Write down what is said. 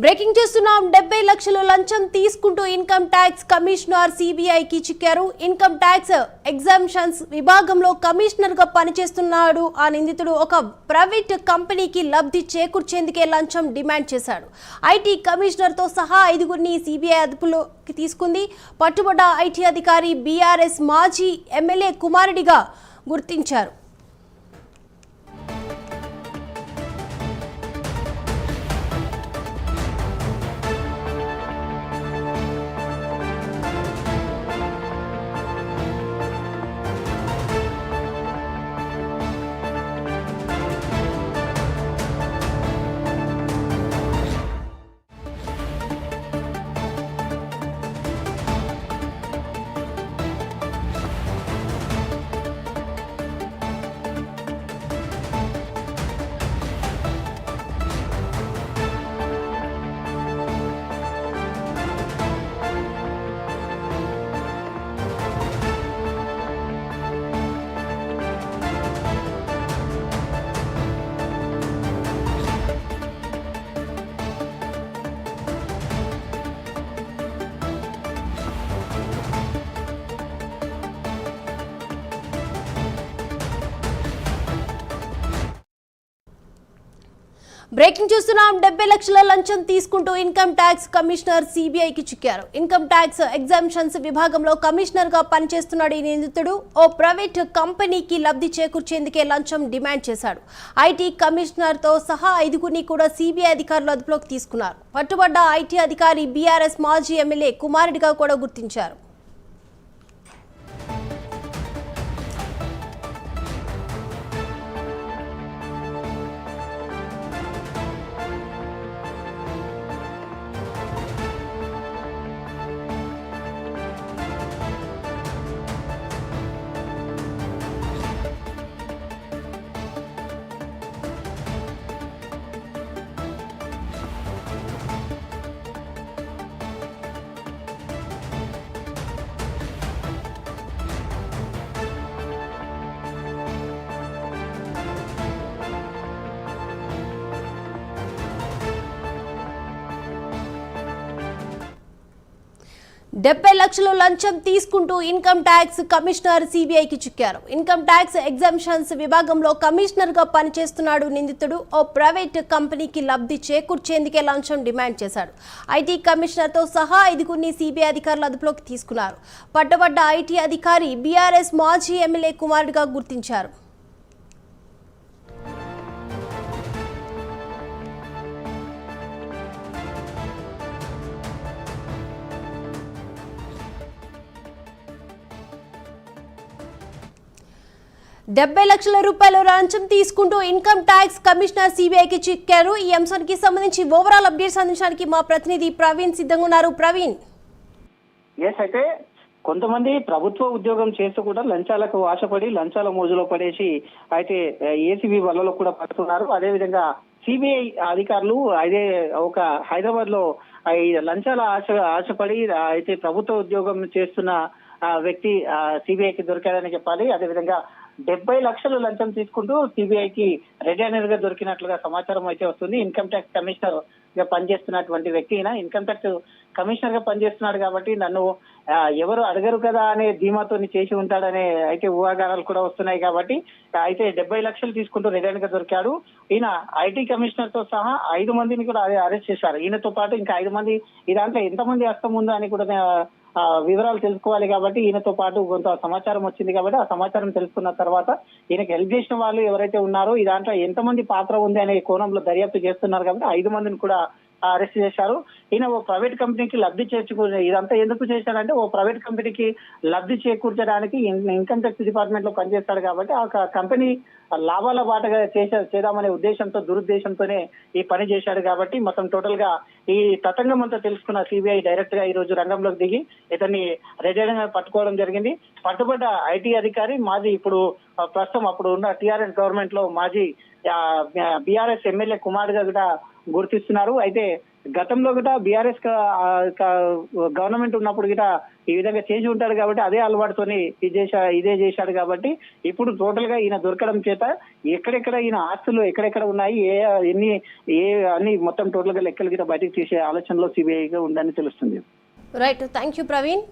Breaking చేస్తున్నాం. 70 లక్షల లంచం తీసుకుంటూ ఇన్కమ్ ట్యాక్స్ కమిషనర్ సిబిఐకి చిక్కారు. ఇన్కమ్ ట్యాక్స్ ఎగ్జామ్షన్స్ విభాగంలో కమిషనర్ గా పనిచేస్తున్నాడు ఆ నిందితుడు. ఒక ప్రైవేట్ కంపెనీకి లబ్ధి చేకూర్చేందుకే లంచం డిమాండ్ చేశాడు. ఐటీ కమిషనర్ తో సహా 5గురిని సిబిఐ అదుపులోకి తీసుకుంది. పట్టుబడ్డ ఐటీ అధికారి బీఆర్ఎస్ మాజీ ఎమ్మెల్యే కుమారుడిగా గుర్తించారు. బ్రేకింగ్ చూస్తున్నాం. 70 లక్షల లంచం తీసుకుంటూ ఇన్కమ్ ట్యాక్స్ కమిషనర్ సిబిఐకి చిక్కారు. ఇన్కమ్ ట్యాక్స్ ఎగ్జామ్షన్స్ విభాగంలో కమిషనర్ గా పనిచేస్తున్నాడు ఈ నిందితుడు. ఓ ప్రైవేట్ కంపెనీకి లబ్ధి చేకూర్చేందుకే లంచం డిమాండ్ చేశాడు. ఐటీ కమిషనర్ తో సహా 5గురిని కూడా సిబిఐ అధికారులు అదుపులోకి తీసుకున్నారు. పట్టుబడ్డ ఐటీ అధికారి బీఆర్ఎస్ మాజీ ఎమ్మెల్యే కుమారుడిగా కూడా గుర్తించారు. డెబ్బై లక్షల లంచం తీసుకుంటూ ఇన్కమ్ ట్యాక్స్ కమిషనర్ సిబిఐకి చిక్కారు. ఇన్కమ్ ట్యాక్స్ ఎగ్జామ్షన్స్ విభాగంలో కమిషనర్ గా పనిచేస్తున్నాడు నిందితుడు. ఓ ప్రైవేట్ కంపెనీకి లబ్ధి చేకూర్చేందుకే లంచం డిమాండ్ చేశాడు. ఐటీ కమిషనర్ తో సహా 5గురిని సిబిఐ అధికారులు అదుపులోకి తీసుకున్నారు. పట్టుబడ్డ ఐటీ అధికారి బీఆర్ఎస్ మాజీ ఎమ్మెల్యే కుమారుడిగా గుర్తించారు. $70 లక్షల లంచం తీసుకుంటూ ఇన్కమ్ ట్యాక్స్ కమిషనర్ సిబిఐకి చిక్కారు. ఈ అంశానికి సంబంధించి ఓవరాల్ అప్డేట్స్ అందించడానికి మా ప్రతినిధి ప్రవీణ్ సిద్ధంగా ఉన్నారు. ప్రవీణ్, అయితే కొంతమంది ప్రభుత్వ ఉద్యోగం చేస్తూ కూడా లంచాలకు ఆశపడి లంచాల మోజులో పడేసి అయితే ఏసీబీ వలలో కూడా పడుతున్నారు. అదేవిధంగా సిబిఐ అధికారులు అదే ఒక హైదరాబాద్ లో లంచాల ఆశపడి అయితే ప్రభుత్వ ఉద్యోగం చేస్తున్న వ్యక్తి సిబిఐకి దొరికాడని చెప్పాలి. అదేవిధంగా 70 లక్షలు లంచం తీసుకుంటూ సిబిఐకి రెడ్ హ్యాండెడ్ గా దొరికినట్లుగా సమాచారం అయితే వస్తుంది. ఇన్కమ్ ట్యాక్స్ కమిషనర్ గా పనిచేస్తున్నటువంటి వ్యక్తి ఇన్కమ్ ట్యాక్స్ కమిషనర్ గా పనిచేస్తున్నాడు కాబట్టి నన్ను ఎవరు అడగరు కదా అనే ధీమాతో చేసి ఉంటాడనే అయితే ఊహాగానాలు కూడా వస్తున్నాయి. కాబట్టి అయితే 70 లక్షలు తీసుకుంటూ రెడ్ హ్యాండ్ గా దొరికాడు. ఈయన ఐటీ కమిషనర్ తో సహా 5 మందిని కూడా అరెస్ట్ చేశారు. ఈయనతో పాటు ఇంకా 5 మంది ఈ దాంట్లో ఎంతమంది హస్తం ఉందో అని కూడా వివరాలు తెలుసుకోవాలి. కాబట్టి ఈయనతో పాటు కొంత సమాచారం వచ్చింది. కాబట్టి ఆ సమాచారం తెలుసుకున్న తర్వాత ఈయనకి హెల్ప్ చేసిన వాళ్ళు ఎవరైతే ఉన్నారో ఈ దాంట్లో ఎంతమంది పాత్ర ఉంది అనే కోణంలో దర్యాప్తు చేస్తున్నారు. కాబట్టి 5 మందిని కూడా అరెస్ట్ చేశారు. ఈయన ఓ ప్రైవేట్ కంపెనీకి లబ్ధి చేకూర్చే ఇదంతా ఎందుకు చేశాడంటే ఓ ప్రైవేట్ కంపెనీకి లబ్ధి చేకూర్చడానికి ఇన్కమ్ ట్యాక్స్ డిపార్ట్మెంట్ లో పనిచేస్తాడు. కాబట్టి ఆ కంపెనీ లాభాల బాటగా చేద్దామనే ఉద్దేశంతో దురుద్దేశంతోనే ఈ పని చేశాడు. కాబట్టి మొత్తం టోటల్ గా ఈ తతంగం అంతా తెలుసుకున్న సిబిఐ డైరెక్ట్ గా ఈ రోజు రంగంలోకి దిగి ఇతన్ని రెడ్ హ్యాండ్ గా పట్టుకోవడం జరిగింది. పట్టుబడ్డ ఐటీ అధికారి మాజీ ఇప్పుడు ప్రస్తుతం అప్పుడు ఉన్న టీఆర్ఎస్ గవర్నమెంట్ లో మాజీ బీఆర్ఎస్ ఎమ్మెల్యే కుమారుడుగా కూడా గుర్తిస్తున్నారు. అయితే గతంలో కూడా బీఆర్ఎస్ గవర్నమెంట్ ఉన్నప్పుడు గిట ఈ విధంగా చేసి ఉంటాడు కాబట్టి అదే అలవాటుతోని ఇదే చేశాడు కాబట్టి ఇప్పుడు టోటల్ గా ఈయన దొరకడం చేత ఎక్కడెక్కడ ఈయన ఆస్తులు ఎక్కడెక్కడ ఉన్నాయి అన్ని మొత్తం టోటల్ గా లెక్కలు గిట బయటకు తీసే ఆలోచనలో సిబిఐగా ఉందని తెలుస్తుంది. Right, thank you Praveen.